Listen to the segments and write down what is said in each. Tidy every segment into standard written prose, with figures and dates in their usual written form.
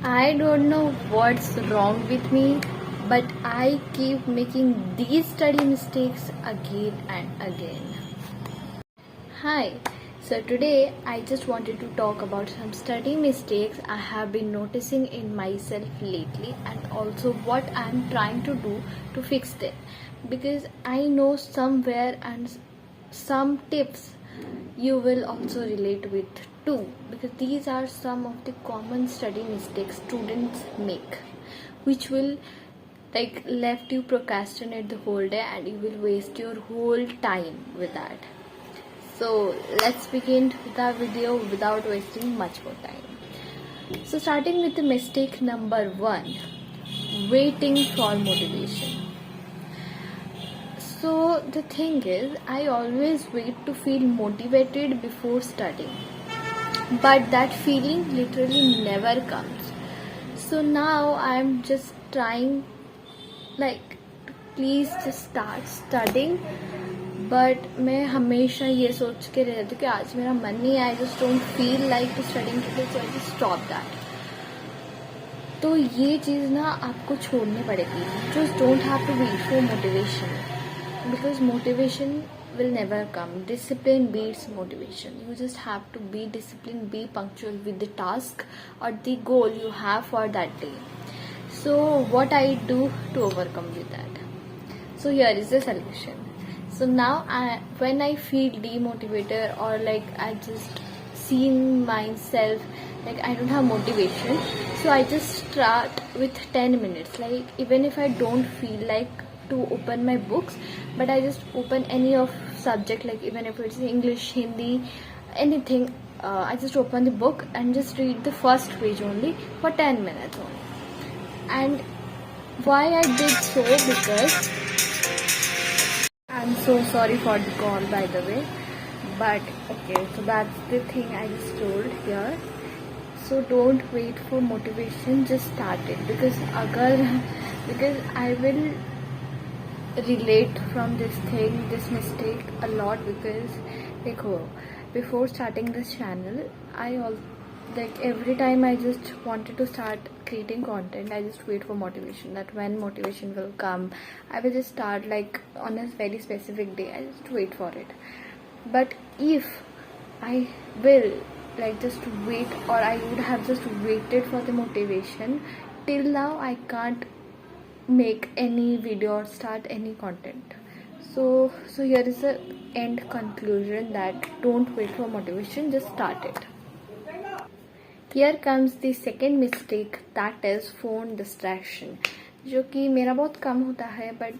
I don't know what's wrong with me, but I keep making these study mistakes again and again. Hi, so today I just wanted to talk about some study mistakes I have been noticing in myself lately and also what I'm trying to do to fix them, because I know somewhere and some tips you will also relate with too, because these are some of the common study mistakes students make, which will left you procrastinate the whole day and you will waste your whole time with that. So let's begin with our video without wasting much more time. So starting with the mistake number 1, waiting for motivation. So the thing is, I always wait to feel motivated before studying, but that feeling literally never comes. So now I'm just trying to please just start studying, but मैं हमेशा ये सोच के रहती हूँ कि आज मेरा मन नहीं है, I just don't feel like studying today, so I just stop that. तो ये चीज़ ना आपको छोड़नी पड़ेगी. Just don't have to wait for motivation, because motivation will never come. Discipline beats motivation. You just have to be disciplined, be punctual with the task or the goal you have for that day. So what I do to overcome with that? So here is the solution. So now when I feel demotivated or I just see myself I don't have motivation, so I just start with 10 minutes. Even if I don't feel like to open my books, but I just open any of subject, even if it's English, Hindi, anything, I just open the book and just read the first page only for 10 minutes only. And why I did so, because I'm so sorry for the call, by the way, but okay, so that's the thing I just told here. So don't wait for motivation, just start it, because I will relate from this mistake a lot, because before starting this channel, every time I just wanted to start creating content, I just wait for motivation, that when motivation will come, I will just start on a very specific day, I just wait for it. But if I will just wait, or I would have just waited for the motivation, till now I can't make any video or start any content. So here is the end conclusion, that don't wait for motivation, just start it. Here comes the second mistake, that is phone distraction, जो कि मेरा बहुत कम होता है, but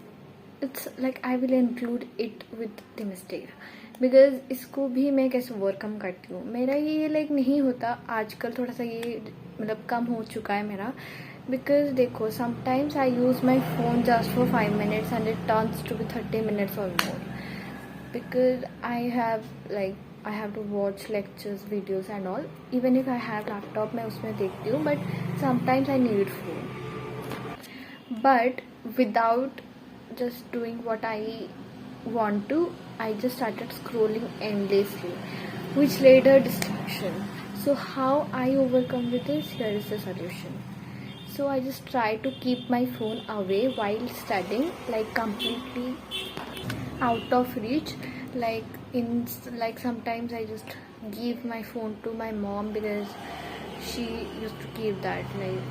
it's I will include it with the mistake, because इसको भी मैं कैसे ओवरकम करती हूँ. मेरा ये नहीं होता आजकल, थोड़ा सा ये कम हो चुका है मेरा, because देखो, sometimes I use my phone just for 5 minutes and it turns to be 30 minutes or more, because I have to watch lectures, videos and all. Even if I have laptop, मैं उसमें देखती हूँ, but sometimes I need phone. But without just doing what I want to, I just started scrolling endlessly, which led a distraction. So how I overcome with this? Here is the solution. So I just try to keep my phone away while studying, completely out of reach. Sometimes I just give my phone to my mom, because she used to keep that.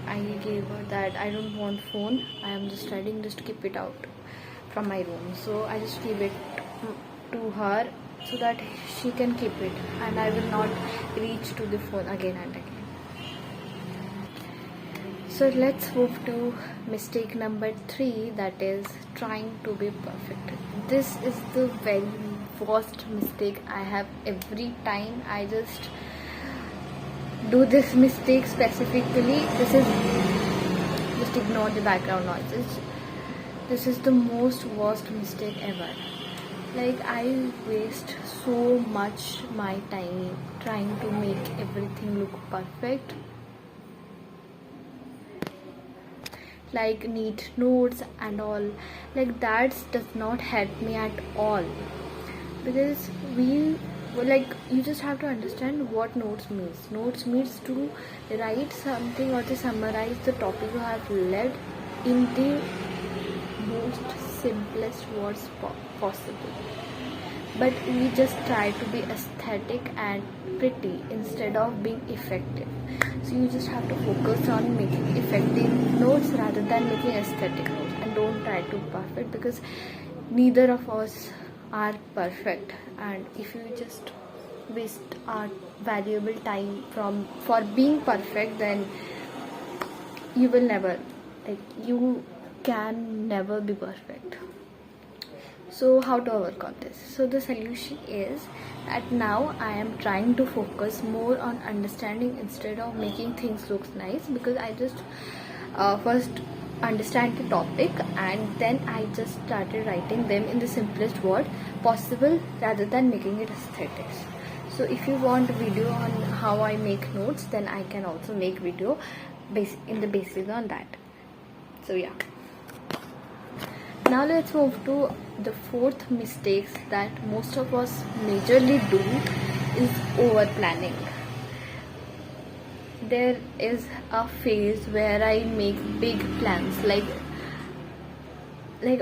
I gave her that I don't want phone, I am just studying, just keep it out from my room. So I just give it to her so that she can keep it and I will not reach to the phone again and again. So let's move to mistake number 3, that is trying to be perfect. This is the very worst mistake I have. Every time I just do this mistake specifically, this is, just ignore the background noises, this is the most worst mistake ever. I waste so much my time trying to make everything look perfect, neat notes and all. That does not help me at all, because we like you just have to understand what notes means. Notes means to write something or to summarize the topic you have read in the most simplest words possible. But we just try to be aesthetic and pretty instead of being effective. So you just have to focus on making effective notes rather than making aesthetic notes, and don't try to be perfect, because neither of us are perfect. And if you just waste our valuable time for being perfect, then you will never, like, you can never be perfect. So how to overcome this? So the solution is that now I am trying to focus more on understanding instead of making things look nice, because I just first understand the topic and then I just started writing them in the simplest word possible rather than making it aesthetics. So if you want a video on how I make notes, then I can also make video in the basis on that. So yeah. Now let's move to the fourth mistakes that most of us majorly do is over planning. There is a phase where I make big plans, like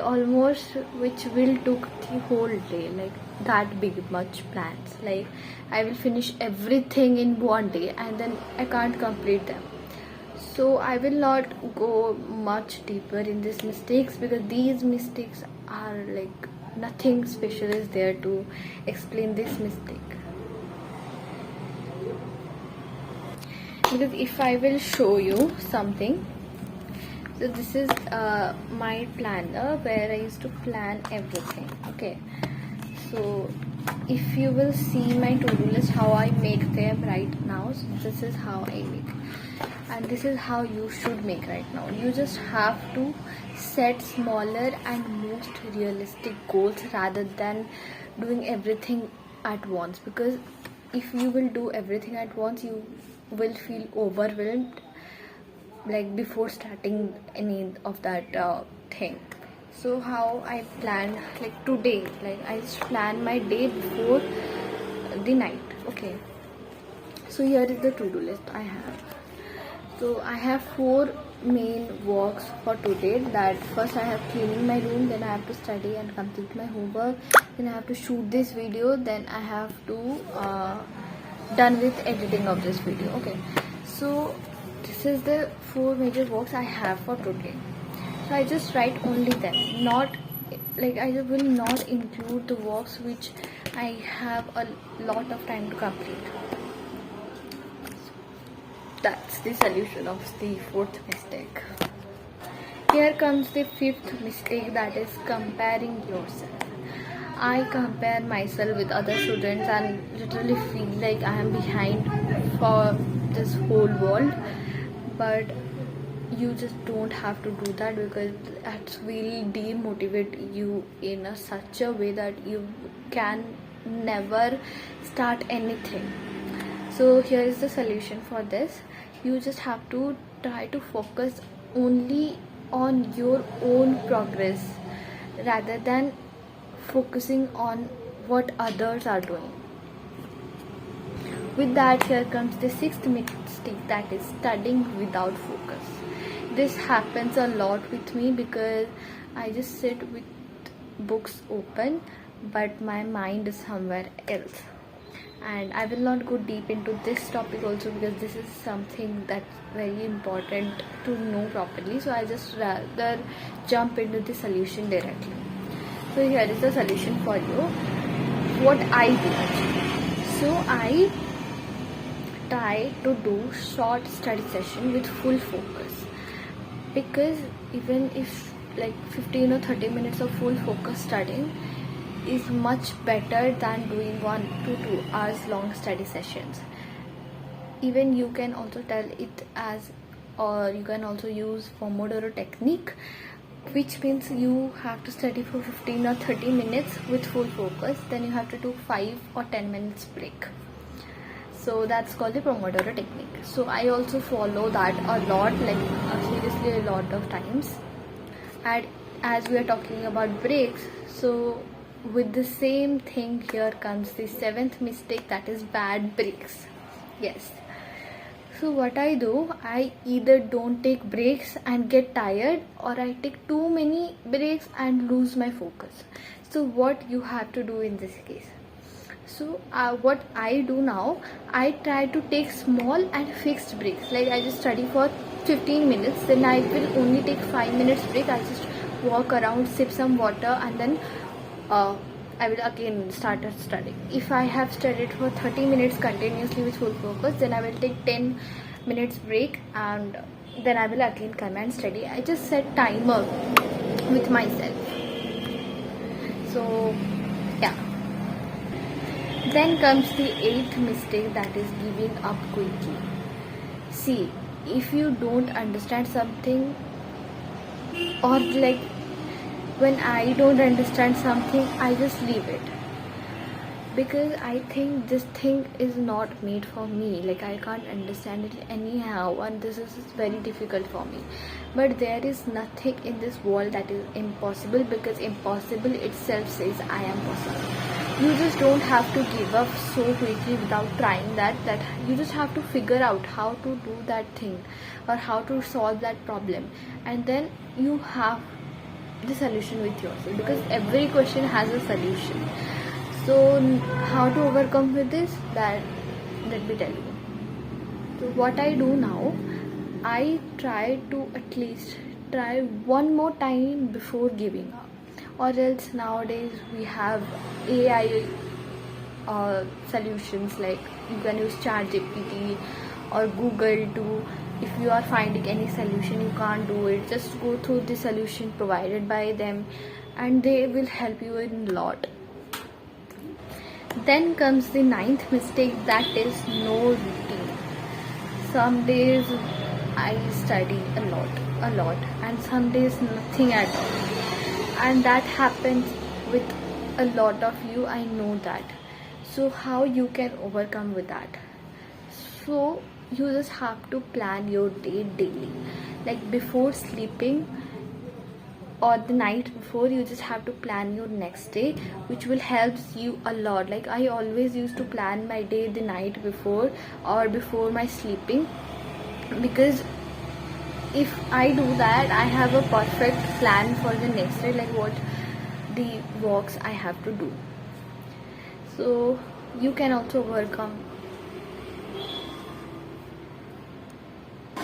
almost which will took the whole day, like that big much plans. Like I will finish everything in one day and then I can't complete them. So I will not go much deeper in these mistakes, because these mistakes are like nothing special is there to explain this mistake. Because if I will show you something, so this is my planner where I used to plan everything. Okay, so if you will see my to-do list, how I make them right now, so this is how I make, and this is how you should make right now. You just have to set smaller and most realistic goals rather than doing everything at once, because if you will do everything at once, you will feel overwhelmed, like before starting any of that thing. So how I plan, like today, like I just plan my day before the night. Okay, so here is the to-do list I have. So I have 4 main works for today. That first I have cleaning my room, then I have to study and complete my homework, then I have to shoot this video, then I have to done with editing of this video. Okay, so this is the 4 major works I have for today. So I just write only them, not like I will not include the works which I have a lot of time to complete. That's the solution of the 4th mistake. Here comes the 5th mistake, that is comparing yourself. I compare myself with other students and literally feel like I am behind for this whole world. But you just don't have to do that, because that will demotivate you in such a way that you can never start anything. So here is the solution for this. You just have to try to focus only on your own progress rather than focusing on what others are doing. With that, here comes the 6th mistake, that is studying without focus. This happens a lot with me because I just sit with books open but my mind is somewhere else. And I will not go deep into this topic also, because this is something that's very important to know properly. So I just rather jump into the solution directly. So here is the solution for you. What I do actually. So I try to do short study session with full focus, because even if like 15 or 30 minutes of full focus studying is much better than doing 1 to 2 hours long study sessions. Even you can also tell it as, or you can also use Pomodoro technique, which means you have to study for 15 or 30 minutes with full focus, then you have to do 5 or 10 minutes break. So that's called the Pomodoro technique. So I also follow that a lot, like seriously a lot of times. And as we are talking about breaks, so with the same thing, here comes the seventh mistake, that is bad breaks. Yes. So what I do, I either don't take breaks and get tired, or I take too many breaks and lose my focus. So what you have to do in this case? So what I do now, I try to take small and fixed breaks. Like I just study for 15 minutes, then I will only take 5 minutes break. I just walk around, sip some water, and then I will again start studying. If I have studied for 30 minutes continuously with full focus, then I will take 10 minutes break, and then I will again come and study. I just set timer with myself. So yeah. Then comes the eighth mistake, that is giving up quickly. See, if you don't understand something, or like when I don't understand something, I just leave it, because I think this thing is not made for me. Like I can't understand it anyhow, and this is very difficult for me. But there is nothing in this world that is impossible, because impossible itself says I am possible. You just don't have to give up so quickly without trying that you just have to figure out how to do that thing, or how to solve that problem, and then you have the solution with yourself, because every question has a solution. So how to overcome with this, that let me tell you. So what I do now, I try to at least try one more time before giving up. Or else nowadays we have AI solutions, like you can use ChatGPT or Google to, if you are finding any solution you can't do it, just go through the solution provided by them, and they will help you in a lot. Then comes the ninth mistake, that is no routine. Some days I study a lot, and some days nothing at all. And that happens with a lot of you, I know that. So how you can overcome with that? So you just have to plan your day daily. Like before sleeping or the night before, you just have to plan your next day, which will help you a lot. Like I always used to plan my day the night before or before my sleeping, because if I do that, I have a perfect plan for the next day, like what the walks I have to do. So you can also overcome.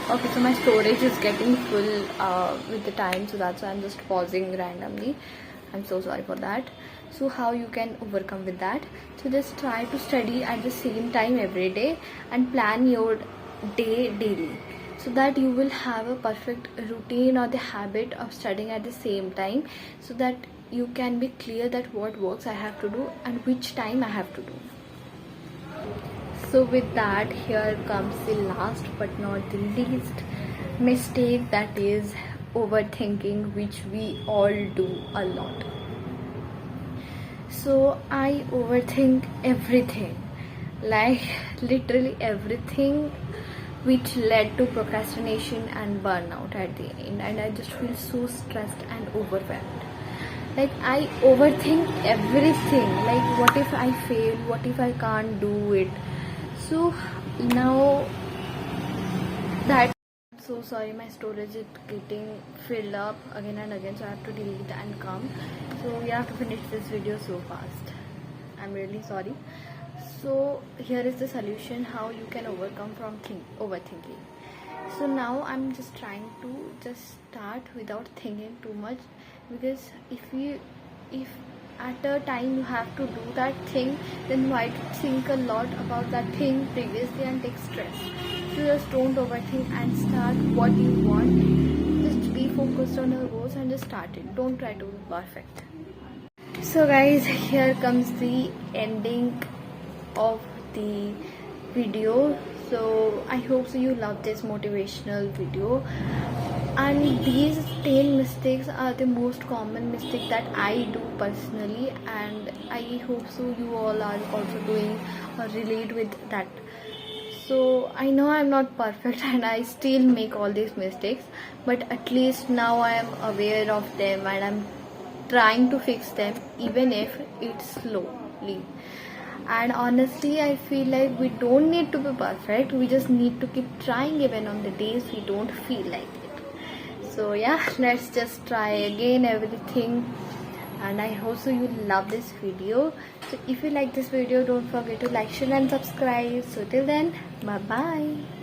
Okay, so my storage is getting full with the time, so that's why I'm just pausing randomly. I'm so sorry for that. So how you can overcome with that? So just try to study at the same time every day and plan your day daily, so that you will have a perfect routine or the habit of studying at the same time, so that you can be clear that what works I have to do and which time I have to do. So with that, here comes the last but not the least mistake, that is overthinking, which we all do a lot. So I overthink everything, like literally everything, which led to procrastination and burnout at the end, and I just feel so stressed and overwhelmed. Like I overthink everything, like what if I fail, what if I can't do it. So now that, so sorry, my storage is getting filled up again and again, so I have to delete and come. So we have to finish this video so fast. I'm really sorry. So here is the solution, how you can overcome from overthinking. So now I'm just trying to just start without thinking too much, because if at a time you have to do that thing, then why think a lot about that thing previously and take stress? So just don't overthink and start what you want. Just be focused on your goals and just start it. Don't try to be perfect. So guys, here comes the ending of the video. So I hope so you love this motivational video, and these 10 mistakes are the most common mistake that I do personally, and I hope so you all are also doing or relate with that. So I know I'm not perfect and I still make all these mistakes, but at least now I am aware of them and I'm trying to fix them, even if it's slowly. And honestly, I feel like we don't need to be perfect, we just need to keep trying even on the days we don't feel like it. So yeah, let's just try again everything. And I hope so you love this video. So if you like this video, don't forget to like, share and subscribe. So till then, bye bye.